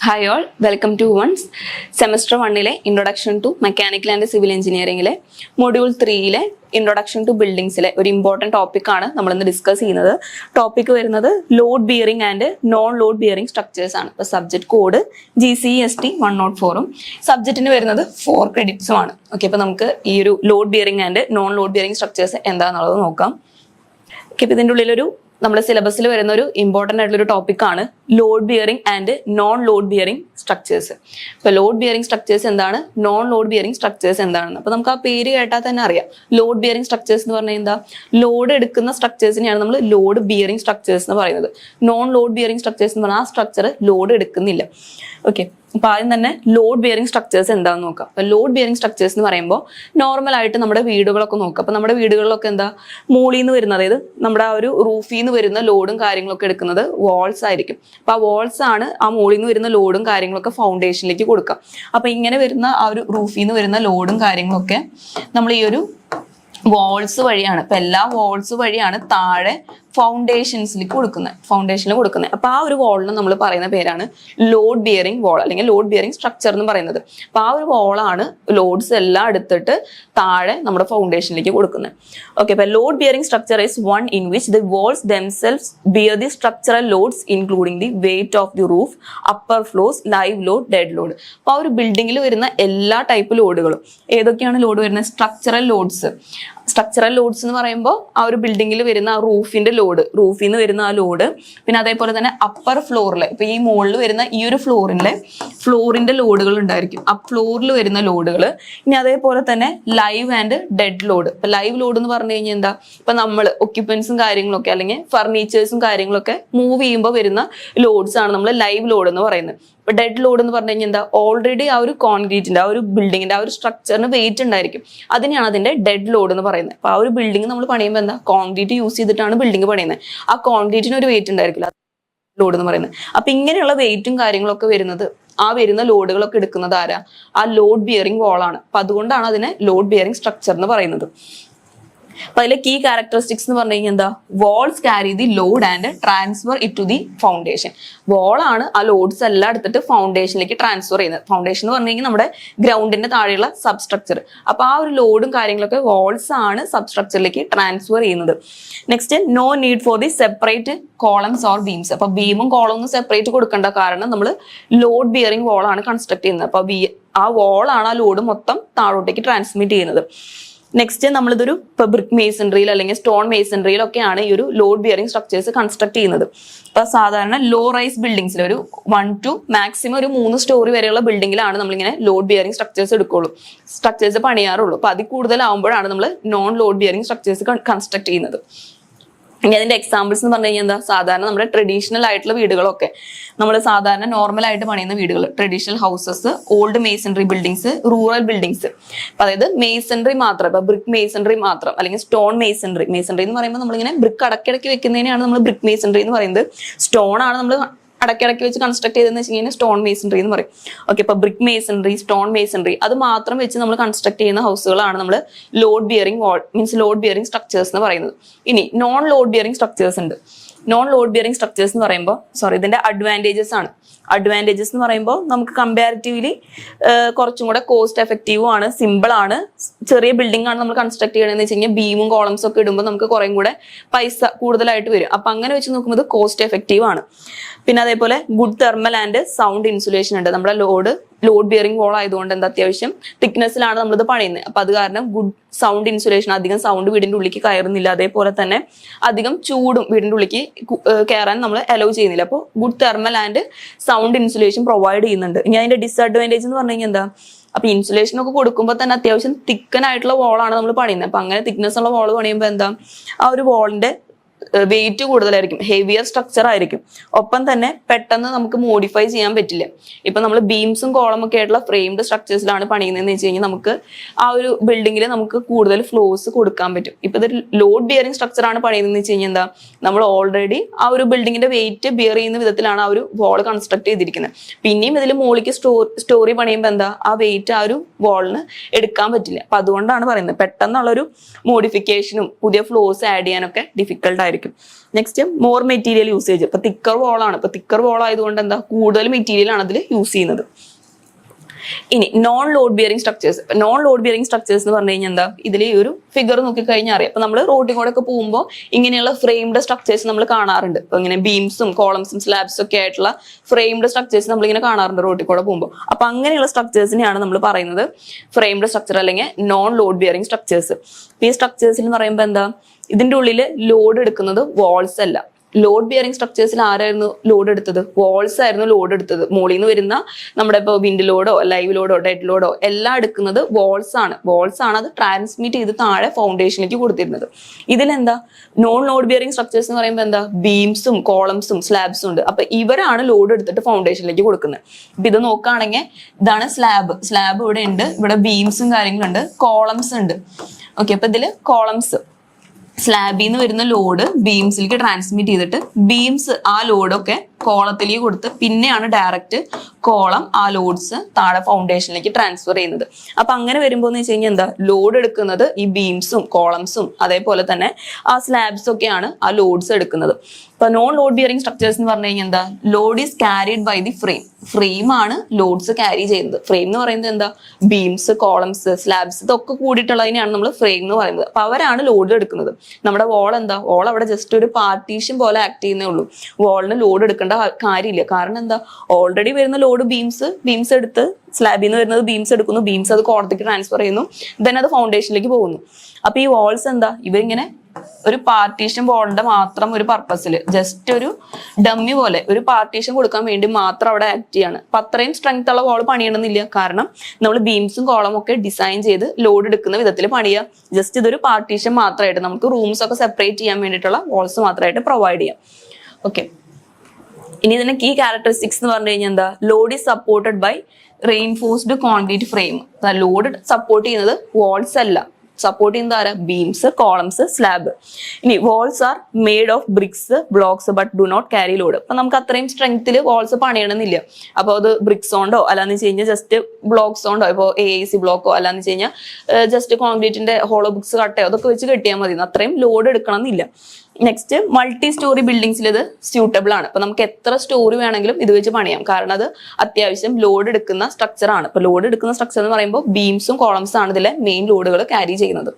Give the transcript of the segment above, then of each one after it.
Hi all, welcome to ONCE Semester 1 Introduction to Mechanical and Civil Engineering Module 3 Introduction to Buildings ഒരു important topic ആണ് നമ്മൾ ഇന്ന് discuss ചെയ്യുന്നത്. Topic വരുന്നത് load bearing and non load bearing structures ആണ്. അപ്പോൾ subject code GCST 104 സബ്ജക്റ്റിന് വരുന്നത് 4 ക്രെഡിറ്റ്സും ആണ്. ഓക്കെ, അപ്പോൾ നമുക്ക് ഈ ഒരു load bearing and non load bearing structures എന്താണെന്നുള്ളത് നോക്കാം. ഓക്കെ, അപ്പോൾ ഇതിൻ്റെ ഉള്ളിലൊരു നമ്മുടെ സിലബസിൽ വരുന്ന ഒരു ഇമ്പോർട്ടൻ്റ് ആയിട്ടുള്ള ഒരു ടോപ്പിക്കാണ് load bearing and non load bearing structures. ഇപ്പോൾ ലോഡ് ബിയറിംഗ് സ്ട്രക്ചേഴ്സ് എന്താണ്, നോൺ ലോഡ് ബിയറിംഗ് സ്ട്രക്ചേഴ്സ് എന്താണെന്ന് അപ്പോൾ നമുക്ക് ആ പേര് കേട്ടാൽ തന്നെ അറിയാം. ലോഡ് ബിയറിംഗ് സ്ട്രക്ചേഴ്സ് എന്ന് പറഞ്ഞാൽ എന്താ, ലോഡ് എടുക്കുന്ന സ്ട്രക്ചേഴ്സിനെയാണ് നമ്മൾ ലോഡ് ബിയറിംഗ് സ്ട്രക്ചേഴ്സ് എന്ന് പറയുന്നത്. നോൺ ലോഡ് ബിയറിംഗ് സ്ട്രക്ചേഴ്സ് എന്ന് പറഞ്ഞാൽ ആ സ്ട്രക്ചർ ലോഡ് എടുക്കുന്നില്ല. ഓക്കെ, അപ്പോൾ ആദ്യം തന്നെ ലോഡ് ബിയറിംഗ് സ്ട്രക്ചേഴ്സ് എന്താണെന്ന് നോക്കാം. അപ്പോൾ ലോഡ് ബിയറിംഗ് സ്ട്രക്ചേഴ്സ് എന്ന് പറയുമ്പോൾ നോർമലായിട്ട് നമ്മുടെ വീടുകളൊക്കെ നോക്കാം. അപ്പോൾ നമ്മുടെ വീടുകളിലൊക്കെ എന്താ, മുകളിൽ നിന്ന് വരുന്ന, അതായത് നമ്മുടെ ആ ഒരു റൂഫിൽ നിന്ന് വരുന്ന ലോഡും കാര്യങ്ങളൊക്കെ എടുക്കുന്നത് വാൾസ് ആയിരിക്കും. അപ്പോൾ ആ വാൾസ് ആണ് ആ മുകളിൽ നിന്ന് വരുന്ന ലോഡും കാര്യങ്ങളൊക്കെ ഫൗണ്ടേഷനിലേക്ക് കൊടുക്കുക. അപ്പോൾ ഇങ്ങനെ വരുന്ന ആ ഒരു റൂഫിൽ നിന്ന് വരുന്ന ലോഡും കാര്യങ്ങളൊക്കെ നമ്മൾ ഈ ഒരു വാൾസ് വഴിയാണ്, ഇപ്പൊ എല്ലാ വാൾസ് വഴിയാണ് താഴെ ഫൗണ്ടേഷനിൽ കൊടുക്കുന്നത്. അപ്പൊ ആ ഒരു വാളിന് നമ്മൾ പറയുന്ന പേരാണ് ലോഡ് ബിയറിംഗ് വാൾ അല്ലെങ്കിൽ ലോഡ് ബിയറിംഗ് സ്ട്രക്ചർ എന്ന് പറയുന്നത്. അപ്പൊ ആ ഒരു വാളാണ് ലോഡ്സ് എല്ലാം എടുത്തിട്ട് താഴെ നമ്മുടെ ഫൗണ്ടേഷനിലേക്ക് കൊടുക്കുന്നത്. ഓക്കെ, അപ്പൊ load bearing structure is one in which the walls themselves bear the structural loads including the weight of the roof, upper floors, live load, dead load. അപ്പൊ ആ ഒരു ബിൽഡിങ്ങിൽ വരുന്ന എല്ലാ ടൈപ്പ് ലോഡുകളും, ഏതൊക്കെയാണ് ലോഡ് വരുന്നത്, സ്ട്രക്ചറൽ ലോഡ്സ് എന്ന് പറയുമ്പോൾ ആ ഒരു ബിൽഡിങ്ങിൽ വരുന്ന ആ റൂഫിന്റെ ലോഡ്, റൂഫിൽ നിന്ന് വരുന്ന ആ ലോഡ്, പിന്നെ അതേപോലെ തന്നെ അപ്പർ ഫ്ലോറിലെ, ഇപ്പൊ ഈ മുകളിൽ വരുന്ന ഈ ഒരു ഫ്ലോറിന്റെ ലോഡുകൾ ഉണ്ടായിരിക്കും, ആ ഫ്ലോറിൽ വരുന്ന ലോഡുകൾ. ഇനി അതേപോലെ തന്നെ ലൈവ് ആൻഡ് ഡെഡ് ലോഡ്. ഇപ്പൊ ലൈവ് ലോഡ് എന്ന് പറഞ്ഞു കഴിഞ്ഞാൽ എന്താ, ഇപ്പൊ നമ്മൾ ഒക്യുപ്പൻസും കാര്യങ്ങളൊക്കെ അല്ലെങ്കിൽ ഫർണിച്ചേഴ്സും കാര്യങ്ങളൊക്കെ മൂവ് ചെയ്യുമ്പോൾ വരുന്ന ലോഡ്സ് ആണ് നമ്മൾ ലൈവ് ലോഡ് എന്ന് പറയുന്നത്. ഇപ്പൊ ഡെഡ് ലോഡ് എന്ന് പറഞ്ഞു കഴിഞ്ഞാൽ എന്താ, ഓൾറെഡി ആ ഒരു കോൺക്രീറ്റിന്റെ, ആ ഒരു ബിൽഡിങ്ങിന്റെ ആ ഒരു സ്ട്രക്ചറിന് വെയിറ്റ് ഉണ്ടായിരിക്കും, അതിനെയാണ് അതിന്റെ ഡെഡ് ലോഡ് എന്ന് പറയുന്നത്. അപ്പൊ ആ ഒരു ബിൽഡിംഗ് നമ്മൾ പണിയുമ്പോൾ എന്താ, കോൺക്രീറ്റ് യൂസ് ചെയ്തിട്ടാണ് ബിൽഡിംഗ് പണിയുന്നത്, ആ കോൺക്രീറ്റിന് ഒരു വെയിറ്റ് ഉണ്ടായിരിക്കില്ല, ലോഡ് എന്ന് പറയുന്നത്. അപ്പൊ ഇങ്ങനെയുള്ള വെയിറ്റും കാര്യങ്ങളൊക്കെ വരുന്നത്, ആ വരുന്ന ലോഡുകളൊക്കെ എടുക്കുന്നത് ആരാ, ആ ലോഡ് ബിയറിംഗ് വാളാണ്. അപ്പൊ അതുകൊണ്ടാണ് അതിനെ ലോഡ് ബിയറിംഗ് സ്ട്രക്ചർ എന്ന് പറയുന്നത്. അപ്പൊ അതിലെ കീ ക്യാരക്ടറിസ്റ്റിക്സ് എന്ന് പറഞ്ഞു കഴിഞ്ഞാൽ എന്താ, walls carry the load and transfer it to the foundation. വാളാണ് ആ ലോഡ്സ് എല്ലാം എടുത്തിട്ട് ഫൗണ്ടേഷനിലേക്ക് ട്രാൻസ്ഫർ ചെയ്യുന്നത്. ഫൗണ്ടേഷൻ എന്ന് പറഞ്ഞു കഴിഞ്ഞാൽ നമ്മുടെ ഗ്രൗണ്ടിന്റെ താഴെയുള്ള സബ്സ്ട്രക്ചർ. അപ്പൊ ആ ഒരു ലോഡും കാര്യങ്ങളൊക്കെ വാൾസ് ആണ് സബ്സ്ട്രക്ചറിലേക്ക് ട്രാൻസ്ഫർ ചെയ്യുന്നത്. Next, no need for the separate columns or beams. അപ്പൊ ബീമും കോളമൊന്നും സെപ്പറേറ്റ് കൊടുക്കേണ്ട, കാരണം നമ്മൾ ലോഡ് ബിയറിംഗ് വാളാണ് കൺസ്ട്രക്ട് ചെയ്യുന്നത്. അപ്പൊ ആ വാളാണ് ആ ലോഡ് മൊത്തം താഴോട്ടേക്ക് ട്രാൻസ്മിറ്റ് ചെയ്യുന്നത്. നെക്സ്റ്റ്, നമ്മളിതൊരു ബ്രിക്ക് മേസൺറിയിൽ അല്ലെങ്കിൽ സ്റ്റോൺ മേസൺറിയിലൊക്കെയാണ് ഈ ഒരു ലോഡ് ബിയറിംഗ് സ്ട്രക്ചേഴ്സ് കൺസ്ട്രക്ട് ചെയ്യുന്നത്. ഇപ്പൊ സാധാരണ ലോ റൈസ് ബിൽഡിംഗ്സിൽ ഒരു 1 to മാക്സിമം ഒരു 3 സ്റ്റോറി വരെയുള്ള ബിൽഡിങ്ങിലാണ് നമ്മളിങ്ങനെ ലോഡ് ബിയറിംഗ് സ്ട്രക്ചേഴ്സ് പണിയാറുള്ളൂ. അപ്പൊ അതിൽ കൂടുതലാവുമ്പോഴാണ് നമ്മൾ non load bearing structures construct ചെയ്യുന്നത്. ഇനി അതിന്റെ എക്സാമ്പിൾസ് എന്ന് പറഞ്ഞു കഴിഞ്ഞാൽ എന്താ, സാധാരണ നമ്മുടെ ട്രഡീഷണൽ ആയിട്ടുള്ള വീടുകളൊക്കെ, നമ്മൾ സാധാരണ നോർമൽ ആയിട്ട് പണിയുന്ന വീടുകൾ, traditional houses, old masonry buildings, rural buildings. അതായത് മേസൺറി മാത്രം, ഇപ്പൊ ബ്രിക്ക് മേസൺറി മാത്രം അല്ലെങ്കിൽ സ്റ്റോൺ മേസൺറി എന്ന് പറയുമ്പോൾ നമ്മളിങ്ങനെ ബ്രിക്ക് അടക്കിടക്കി വെക്കുന്നതിനെയാണ് നമ്മൾ ബ്രിക്ക് മേസൺറി എന്ന് പറയുന്നത്. സ്റ്റോൺ ആണ് നമ്മൾ അടക്കിടക്കി വെച്ച് കൺസ്ട്രക്ട് ചെയ്തെന്ന് വെച്ച് കഴിഞ്ഞാൽ സ്റ്റോൺ മേസൺറി എന്ന് പറയും. ഓക്കെ, ഇപ്പൊ ബ്രിക്ക് മേസൺറി, സ്റ്റോൺ മേസൺറി അത് മാത്രം വെച്ച് നമ്മൾ കൺസ്ട്രക്ട് ചെയ്യുന്ന ഹൗസുകളാണ് നമ്മൾ ലോഡ് ബിയറിംഗ് വാൾ ലോഡ് ബിയറിംഗ് സ്ട്രക്ചേഴ്സ് എന്ന് പറയുന്നത്. ഇനി നോൺ ലോഡ് ബിയറിംഗ് സ്ട്രക്ചേഴ്സ് ഉണ്ട്. നോൺ ലോഡ് ബിയറിംഗ് സ്ട്രക്ചേഴ്സ് എന്ന് പറയുമ്പോൾ ഇതിന്റെ അഡ്വാൻറ്റേജസ് ആണ്. അഡ്വാൻറ്റേജസ് എന്ന് പറയുമ്പോൾ നമുക്ക് കമ്പാരിറ്റീവ്ലി കുറച്ചും കൂടെ കോസ്റ്റ് എഫക്റ്റീവും ആണ്, സിമ്പിൾ ആണ്. ചെറിയ ബിൽഡിംഗ് ആണ് നമ്മൾ കൺസ്ട്രക്ട് ചെയ്യണമെന്ന് വെച്ച് കഴിഞ്ഞാൽ ബീമും കോളംസും ഒക്കെ ഇടുമ്പോൾ നമുക്ക് കുറേ കൂടെ പൈസ കൂടുതലായിട്ട് വരും. അപ്പൊ അങ്ങനെ വെച്ച് നോക്കുമ്പോൾ കോസ്റ്റ് എഫക്റ്റീവ് ആണ്. പിന്നെ അതേപോലെ good thermal and sound insulation ഉണ്ട്. നമ്മുടെ ലോഡ് ബിയറിംഗ് വാൾ ആയതുകൊണ്ട് എന്താ, അത്യാവശ്യം തിക്നെസ്സിലാണ് നമ്മളിത് പണിയുന്നത്. അപ്പൊ അത് കാരണം ഗുഡ് സൗണ്ട് ഇൻസുലേഷൻ, അധികം സൗണ്ട് വീടിന്റെ ഉള്ളിലേക്ക് കയറുന്നില്ല. അതേപോലെ തന്നെ അധികം ചൂടും വീടിന്റെ ഉള്ളിലേക്ക് കയറാൻ നമ്മൾ അലോ ചെയ്യുന്നില്ല. അപ്പോൾ good thermal and sound insulation provide ചെയ്യുന്നുണ്ട്. ഇനി അതിന്റെ ഡിസ്അഡ്വാൻറ്റേജ് എന്ന് പറഞ്ഞു കഴിഞ്ഞാൽ എന്താ, അപ്പൊ ഇൻസുലേഷൻ ഒക്കെ കൊടുക്കുമ്പോൾ തന്നെ അത്യാവശ്യം തിക്കനായിട്ടുള്ള വാളാണ് നമ്മൾ പണിയുന്നത്. അപ്പൊ അങ്ങനെ തിക്നെസ് ഉള്ള വാൾ പണിയുമ്പോൾ എന്താ, ആ ഒരു വാളിന്റെ വെയിറ്റ് കൂടുതലായിരിക്കും, ഹെവിയർ സ്ട്രക്ചർ ആയിരിക്കും. ഒപ്പം തന്നെ പെട്ടെന്ന് നമുക്ക് മോഡിഫൈ ചെയ്യാൻ പറ്റില്ല. ഇപ്പൊ നമ്മൾ ബീംസും കോളം ഒക്കെ ആയിട്ടുള്ള ഫ്രെയിംഡ് സ്ട്രക്ചേഴ്സിലാണ് പണിയുന്നതെന്ന് വെച്ച് കഴിഞ്ഞാൽ നമുക്ക് ആ ഒരു ബിൽഡിങ്ങിൽ നമുക്ക് കൂടുതൽ ഫ്ലോസ് കൊടുക്കാൻ പറ്റും. ഇപ്പൊ ഇതൊരു ലോഡ് ബിയറിംഗ് സ്ട്രക്ചർ ആണ് പണിയുന്നതെന്ന് വെച്ച് കഴിഞ്ഞാൽ എന്താ, നമ്മൾ ഓൾറെഡി ആ ഒരു ബിൽഡിങ്ങിന്റെ വെയിറ്റ് ബിയർ ചെയ്യുന്ന വിധത്തിലാണ് ആ ഒരു വാൾ കൺസ്ട്രക്ട് ചെയ്തിരിക്കുന്നത്. പിന്നെയും ഇതിൽ മുകളിലേക്ക് സ്റ്റോറി പണിയുമ്പോൾ എന്താ, ആ വെയിറ്റ് ആ ഒരു വാളിന് എടുക്കാൻ പറ്റില്ല. അപ്പൊ അതുകൊണ്ടാണ് പറയുന്നത് പെട്ടെന്നുള്ളൊരു മോഡിഫിക്കേഷനും പുതിയ ഫ്ലോസ് ആഡ് ചെയ്യാനൊക്കെ ഡിഫിക്കൽട്ട് ആയിരിക്കും. ആയിരിക്കും. Next more material usage. ഇപ്പൊ തിക്കർ വോളാണ്. ഇപ്പൊ തിക്കർ വോൾ ആയതുകൊണ്ട് എന്താ കൂടുതൽ മെറ്റീരിയൽ ആണ് അതിൽ യൂസ് ചെയ്യുന്നത്. ഇനി non load bearing structures. Non load bearing structures എന്ന് പറഞ്ഞു കഴിഞ്ഞാൽ എന്താ, ഇതിൽ ഒരു ഫിഗർ നോക്കിക്കഴിഞ്ഞാൽ അറിയാം. അപ്പൊ നമ്മൾ റോഡിൽ കൂടെ ഒക്കെ പോകുമ്പോൾ ഇങ്ങനെയുള്ള ഫ്രെയിംഡ് സ്ട്രക്ചേഴ്സ് നമ്മൾ കാണാറുണ്ട്. ഇപ്പൊ ഇങ്ങനെ ബീംസും കോളംസും സ്ലാബ്സും ഒക്കെ ആയിട്ടുള്ള ഫ്രെയിംഡ് സ്ട്രക്ചേഴ്സ് നമ്മൾ ഇങ്ങനെ കാണാറുണ്ട് റോഡിൽ കൂടെ പോകുമ്പോൾ. അപ്പൊ അങ്ങനെയുള്ള സ്ട്രക്ചേഴ്സിനെയാണ് നമ്മൾ പറയുന്നത് ഫ്രെയിംഡ് സ്ട്രക്ചർ അല്ലെങ്കിൽ നോൺ ലോഡ് ബിയറിംഗ് സ്ട്രക്ചേഴ്സ്. ഈ സ്ട്രക്ചേഴ്സിൽ എന്ന് പറയുമ്പോൾ എന്താ, ഇതിന്റെ ഉള്ളിൽ ലോഡ് എടുക്കുന്നത് വാൾസ് അല്ല. ലോഡ് ബിയറിംഗ് സ്ട്രക്ചേഴ്സിൽ ആരായിരുന്നു ലോഡ് എടുത്തത്? വാൾസ് ആയിരുന്നു ലോഡ് എടുത്തത്. മുകളിൽ നിന്ന് വരുന്ന നമ്മുടെ ഇപ്പോൾ വിൻഡ് ലോഡോ ലൈവ് ലോഡോ ഡെഡ് ലോഡോ എല്ലാം എടുക്കുന്നത് വാൾസ് ആണ്. വാൾസ് ആണ് അത് ട്രാൻസ്മിറ്റ് ചെയ്ത് താഴെ ഫൗണ്ടേഷനിലേക്ക് കൊടുത്തിരുന്നത്. ഇതിലെന്താ നോൺ ലോഡ് ബിയറിംഗ് സ്ട്രക്ചേഴ്സ് എന്ന് പറയുമ്പോൾ എന്താ, ബീംസും കോളംസും സ്ലാബ്സും ഉണ്ട്. അപ്പൊ ഇവരാണ് ലോഡ് എടുത്തിട്ട് ഫൗണ്ടേഷനിലേക്ക് കൊടുക്കുന്നത്. അപ്പൊ ഇത് നോക്കുകയാണെങ്കിൽ ഇതാണ് സ്ലാബ്. സ്ലാബ് ഇവിടെ ഉണ്ട്, ഇവിടെ ബീംസും കാര്യങ്ങളുണ്ട്, കോളംസ് ഉണ്ട്. ഓക്കെ, അപ്പൊ ഇതില് കോളംസ് സ്ലാബിൽ നിന്ന് വരുന്ന ലോഡ് ബീംസിലേക്ക് ട്രാൻസ്മിറ്റ് ചെയ്തിട്ട് ബീംസ് ആ ലോഡൊക്കെ കോളത്തിലേക്ക് കൊടുത്ത് പിന്നെയാണ് ഡയറക്റ്റ് കോളം ആ ലോഡ്സ് താഴെ ഫൗണ്ടേഷനിലേക്ക് ട്രാൻസ്ഫർ ചെയ്യുന്നത്. അപ്പൊ അങ്ങനെ വരുമ്പോൾ എന്ന് വെച്ച് കഴിഞ്ഞാൽ എന്താ, ലോഡ് എടുക്കുന്നത് ഈ ബീംസും കോളംസും അതേപോലെ തന്നെ ആ സ്ലാബ്സ് ഒക്കെയാണ് ആ ലോഡ്സ് എടുക്കുന്നത്. ഇപ്പൊ നോൺ ലോഡ് ബിയറിംഗ് സ്ട്രക്ചേഴ്സ് എന്ന് പറഞ്ഞു കഴിഞ്ഞാൽ എന്താ, load is carried by the frame. Frame ആണ് ലോഡ്സ് ക്യാരി ചെയ്യുന്നത്. ഫ്രെയിം എന്ന് പറയുന്നത് എന്താ, ബീംസ് കോളംസ് സ്ലാബ്സ് ഇതൊക്കെ കൂടിയിട്ടുള്ളതിനെയാണ് നമ്മൾ ഫ്രെയിം എന്ന് പറയുന്നത്. അപ്പൊ അവരാണ് ലോഡ് എടുക്കുന്നത്. നമ്മുടെ വോൾ എന്താ, വോൾ അവിടെ ജസ്റ്റ് ഒരു പാർട്ടീഷൻ പോലെ ആക്ട് ചെയ്യുന്നേ ഉള്ളൂ. വോളിന് ലോഡ് എടുക്കേണ്ട കാര്യമില്ല. കാരണം എന്താ, ഓൾറെഡി വരുന്ന ലോഡ് ബീംസ് എടുത്ത് സ്ലാബിൽ നിന്ന് വരുന്നത് ബീംസ് എടുക്കുന്നു, ബീംസ് അത് കോളത്തേക്ക് ട്രാൻസ്ഫർ ചെയ്യുന്നു, ദെൻ അത് ഫൗണ്ടേഷനിലേക്ക് പോകുന്നു. അപ്പൊ ഈ വാൾസ് എന്താ, ഇവരിങ്ങനെ ഒരു പാർട്ടീഷൻ വോളിന്റെ മാത്രം ഒരു പർപ്പസിൽ ജസ്റ്റ് ഒരു ഡമ്മി പോലെ ഒരു പാർട്ടീഷൻ കൊടുക്കാൻ വേണ്ടി മാത്രം അവിടെ ആക്ട് ചെയ്യാണ്. അപ്പൊ അത്രയും സ്ട്രെങ്ത് ഉള്ള വോൾ പണിയണമെന്നില്ല. കാരണം നമ്മൾ ബീംസും കോളവും ഒക്കെ ഡിസൈൻ ചെയ്ത് ലോഡ് എടുക്കുന്ന വിധത്തിൽ പണിയാം. ജസ്റ്റ് ഇതൊരു പാർട്ടീഷൻ മാത്രമായിട്ട് നമുക്ക് റൂംസ് ഒക്കെ സെപ്പറേറ്റ് ചെയ്യാൻ വേണ്ടിയിട്ടുള്ള വാൾസ് മാത്രമായിട്ട് പ്രൊവൈഡ് ചെയ്യാം. ഓക്കെ, ഇനി ഇതിന്റെ കീ ക്യാരക്ടറിസ്റ്റിക്സ് എന്ന് പറഞ്ഞു കഴിഞ്ഞാൽ എന്താ, load is supported by reinforced concrete frame. Load support ചെയ്യുന്നത് വാൾസ് അല്ല, സപ്പോർട്ട് ചെയ്യുന്നത് ആരാ, ബീംസ് കോളംസ് സ്ലാബ്. ഇനി walls are made of bricks blocks but do not carry load. അപ്പൊ നമുക്ക് അത്രയും സ്ട്രെങ്ത്തിൽ വാൾസ് പണിയണമെന്നില്ല. അപ്പൊ അത് ബ്രിക്സ് കൊണ്ടോ അല്ലാന്ന് വെച്ച് കഴിഞ്ഞാൽ ജസ്റ്റ് ബ്ലോക്സ് കൊണ്ടോ, ഇപ്പോൾ AIC ബ്ലോക്കോ അല്ലാന്ന് വെച്ച് കഴിഞ്ഞാൽ ജസ്റ്റ് കോൺക്രീറ്റിന്റെ ഹോളോ ബ്രിക്സ് കട്ടയോ അതൊക്കെ വെച്ച് കെട്ടിയാൽ മതി. അത്രയും ലോഡ് എടുക്കണം എന്നില്ല. നെക്സ്റ്റ് മൾട്ടി സ്റ്റോറി ബിൽഡിങ്സിൽ ഇത് സ്യൂട്ടബിൾ ആണ്. അപ്പൊ നമുക്ക് എത്ര സ്റ്റോറി വേണമെങ്കിലും ഇത് വെച്ച് പണിയാം. കാരണം അത് അത്യാവശ്യം ലോഡ് എടുക്കുന്ന സ്ട്രക്ചർ ആണ്. ഇപ്പൊ ലോഡ് എടുക്കുന്ന സ്ട്രക്ചർ എന്ന് പറയുമ്പോൾ ബീംസും കോളംസും ആണ് ഇതിലെ മെയിൻ ലോഡുകൾ ക്യാരി ചെയ്യുന്നത്.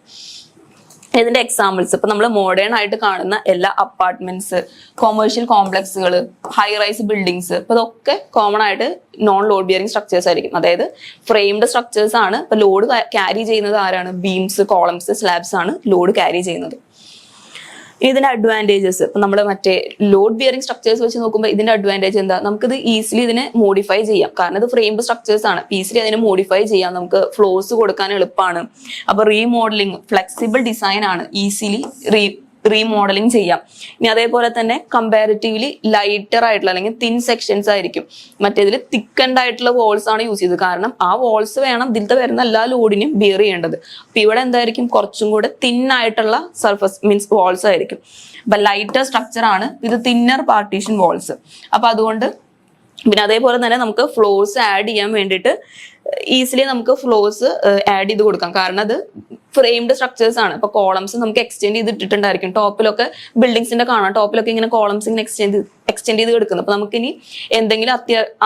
ഇതിന്റെ എക്സാമ്പിൾസ് ഇപ്പൊ നമ്മൾ മോഡേൺ ആയിട്ട് കാണുന്ന എല്ലാ അപ്പാർട്ട്മെന്റ്സ്, കൊമേഴ്ഷ്യൽ കോംപ്ലക്സുകൾ, ഹൈ റൈസ് ബിൽഡിങ്സ്, ഇപ്പൊ ഇതൊക്കെ കോമൺ ആയിട്ട് നോൺ ലോഡ് ബിയറിംഗ് സ്ട്രക്ചേഴ്സ് ആയിരിക്കും. അതായത് ഫ്രെയിംഡ് സ്ട്രക്ചേഴ്സ് ആണ്. ഇപ്പൊ ലോഡ് ക്യാരി ചെയ്യുന്നത് ആരാണ്, ബീംസ് കോളംസ് സ്ലാബ്സ് ആണ് ലോഡ് ക്യാരി ചെയ്യുന്നത്. ഇതിന്റെ അഡ്വാൻറ്റേജസ് ഇപ്പൊ നമ്മൾ മറ്റേ ലോഡ് ബിയറിംഗ് സ്ട്രക്ചേഴ്സ് വെച്ച് നോക്കുമ്പോൾ ഇതിന്റെ അഡ്വാൻറ്റേജ് എന്താ, നമുക്കിത് ഈസിലി ഇതിനെ മോഡിഫൈ ചെയ്യാം. കാരണം ഇത് ഫ്രെയിംഡ് സ്ട്രക്ചേഴ്സ് ആണ്. ഈസിലി അതിനെ മോഡിഫൈ ചെയ്യാം. നമുക്ക് ഫ്ലോർസ് കൊടുക്കാൻ എളുപ്പമാണ്. അപ്പൊ റീമോഡലിംഗ് ഫ്ലെക്സിബിൾ ഡിസൈൻ ആണ്, ഈസിലി റീമോഡലിംഗ് ചെയ്യാം. ഇനി അതേപോലെ തന്നെ കമ്പാരിറ്റീവ്ലി ലൈറ്റർ ആയിട്ടുള്ള അല്ലെങ്കിൽ തിൻ സെക്ഷൻസ് ആയിരിക്കും. മറ്റേതിൽ തിക്കൻഡ് ആയിട്ടുള്ള വോൾസ് ആണ് യൂസ് ചെയ്തത്. കാരണം ആ വോൾസ് വേണം ഇതിലത്തെ വരുന്ന എല്ലാ ലോഡിനും ബിയർ ചെയ്യേണ്ടത്. അപ്പൊ ഇവിടെ എന്തായിരിക്കും, കുറച്ചും കൂടെ തിൻ ആയിട്ടുള്ള സർഫസ് മീൻസ് വോൾസ് ആയിരിക്കും. അപ്പൊ ലൈറ്റർ സ്ട്രക്ചർ ആണ് ഇത്, തിന്നർ പാർട്ടീഷൻ വോൾസ്. അപ്പൊ അതുകൊണ്ട് പിന്നെ അതേപോലെ തന്നെ നമുക്ക് ഫ്ലോർസ് ആഡ് ചെയ്യാൻ വേണ്ടിയിട്ട് ഈസിലി നമുക്ക് ഫ്ലോർസ് ആഡ് ചെയ്ത് കൊടുക്കാം. കാരണം അത് ഫ്രെയിംഡ് സ്ട്രക്ചേഴ്സ് ആണ്. ഇപ്പൊ കോളംസ് നമുക്ക് എക്സ്റ്റെൻഡ് ചെയ്തിട്ടുണ്ടായിരിക്കും. ടോപ്പിലൊക്കെ ബിൽഡിങ്സിന്റെ കാണാം, ടോപ്പിലൊക്കെ ഇങ്ങനെ കോളംസ് ഇങ്ങനെ എക്സ്റ്റെൻഡ് ചെയ്ത് കിടക്കുന്നു. അപ്പൊ നമുക്ക് ഇനി എന്തെങ്കിലും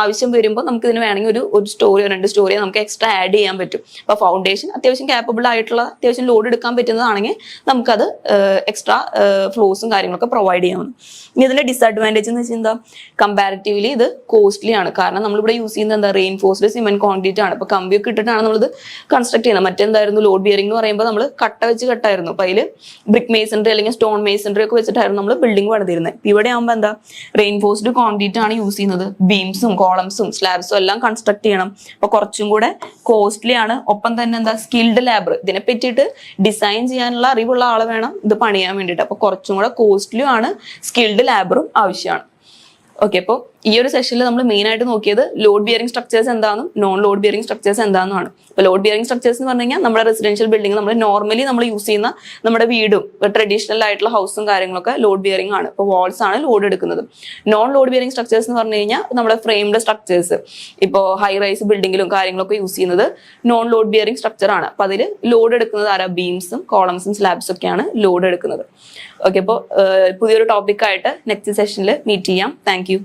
ആവശ്യം വരുമ്പോൾ നമുക്ക് ഇതിന് വേണമെങ്കിൽ ഒരു സ്റ്റോറിയോ 2 സ്റ്റോറിയോ നമുക്ക് എക്സ്ട്രാ ആഡ് ചെയ്യാൻ പറ്റും. അപ്പൊ ഫൗണ്ടേഷൻ അത്യാവശ്യം കാപ്പബിൾ ആയിട്ടുള്ള അത്യാവശ്യം ലോഡ് എടുക്കാൻ പറ്റുന്നതാണെങ്കിൽ നമുക്കത് എക്സ്ട്രാ ഫ്ലോസും കാര്യങ്ങളൊക്കെ പ്രൊവൈഡ് ചെയ്യാവുന്നു. ഇനി ഇതിന്റെ ഡിസഡ്വാൻറ്റേജ് എന്ന് വെച്ചാൽ എന്താ, കമ്പാരിറ്റീവ്ലി ഇത് കോസ്റ്റ്ലി ആണ്. കാരണം നമ്മളിവിടെ യൂസ് ചെയ്യുന്നത് എന്താ, റെയിൻഫോഴ്സ്ഡ് സിമെന്റ് കോൺക്രീറ്റ് ആണ്. ഇപ്പൊ കമ്പിയൊക്കെ ഇട്ടിട്ടാണ് നമ്മളിത് കൺസ്ട്രക്ട് ചെയ്യുന്നത്. മറ്റെന്തായിരുന്നു, ലോഡ് ബിയറിംഗ് എന്ന് പറയുമ്പോൾ നമ്മൾ കട്ട വെച്ച് കട്ടായിരുന്നു. അപ്പൊ അതിൽ ബ്രിക്ക് മേസൺറി അല്ലെങ്കിൽ സ്റ്റോൺ മേസൺറി ഒക്കെ വെച്ചിട്ടായിരുന്നു നമ്മൾ ബിൽഡിംഗ് പണിതിരുന്നത്. ഇവിടെ ആകുമ്പോൾ എന്താ, റെയിൻഫോഴ്സ്ഡ് കോൺക്രീറ്റ് ആണ് യൂസ് ചെയ്യുന്നത്. ബീംസും കോളംസും സ്ലാബ്സും എല്ലാം കൺസ്ട്രക്ട് ചെയ്യണം. അപ്പൊ കുറച്ചും കൂടെ കോസ്റ്റ്ലി ആണ്. ഒപ്പം തന്നെ എന്താ, സ്കിൽഡ് ലേബർ, ഇതിനെ പറ്റിയിട്ട് ഡിസൈൻ ചെയ്യാനുള്ള അറിവുള്ള ആൾ വേണം ഇത് പണിയാൻ വേണ്ടിയിട്ട്. അപ്പൊ കുറച്ചും കൂടെ കോസ്റ്റ്ലിയും ആണ്, സ്കിൽഡ് ലേബറും ആവശ്യമാണ്. ഓക്കെ, അപ്പോൾ ഈ ഒരു സെഷനിൽ നമ്മൾ മെയിൻ ആയിട്ട് നോക്കിയത് ലോഡ് ബിയറിംഗ് സ്ട്രക്ചേഴ്സ് എന്താണെന്നും നോൺ ലോഡ് ബിയറിംഗ് സ്ട്രക്ചേഴ്സ് എന്താണെന്നുമാണ്. ഇപ്പോൾ ലോഡ് ബിയറിംഗ് സ്ട്രക്ചേഴ്സ് എന്ന് പറഞ്ഞു കഴിഞ്ഞാൽ നമ്മുടെ റെസിഡൻഷ്യൽ ബിൽഡിംഗ് നമ്മൾ നോർമലി നമ്മൾ യൂസ് ചെയ്യുന്ന നമ്മുടെ വീടും ട്രഡീഷണൽ ആയിട്ടുള്ള ഹൗസും കാര്യങ്ങളൊക്കെ ലോഡ് ബിയറിംഗ് ആണ്. ഇപ്പോൾ വാൾസ് ആണ് ലോഡ് എടുക്കുന്നത്. നോൺ ലോഡ് ബിയറിംഗ് സ്ട്രക്ചേഴ്സ് എന്ന് പറഞ്ഞു കഴിഞ്ഞാൽ നമ്മുടെ ഫ്രെയിംഡ് സ്ട്രക്ചേഴ്സ്, ഇപ്പോൾ ഹൈ റൈസ് ബിൽഡിങ്ങിലും കാര്യങ്ങളൊക്കെ യൂസ് ചെയ്യുന്നത് നോൺ ലോഡ് ബിയറിംഗ് സ്ട്രക്ചർ ആണ്. അപ്പോൾ അതിൽ ലോഡ് എടുക്കുന്നത് ആരാ? ബീംസും കോളംസും സ്ലാബ്സും ഒക്കെയാണ് ലോഡ് എടുക്കുന്നത്. ഓക്കെ, അപ്പോൾ പുതിയൊരു ടോപ്പിക്കായിട്ട് നെക്സ്റ്റ് സെഷനിൽ മീറ്റ് ചെയ്യാം. Thank you.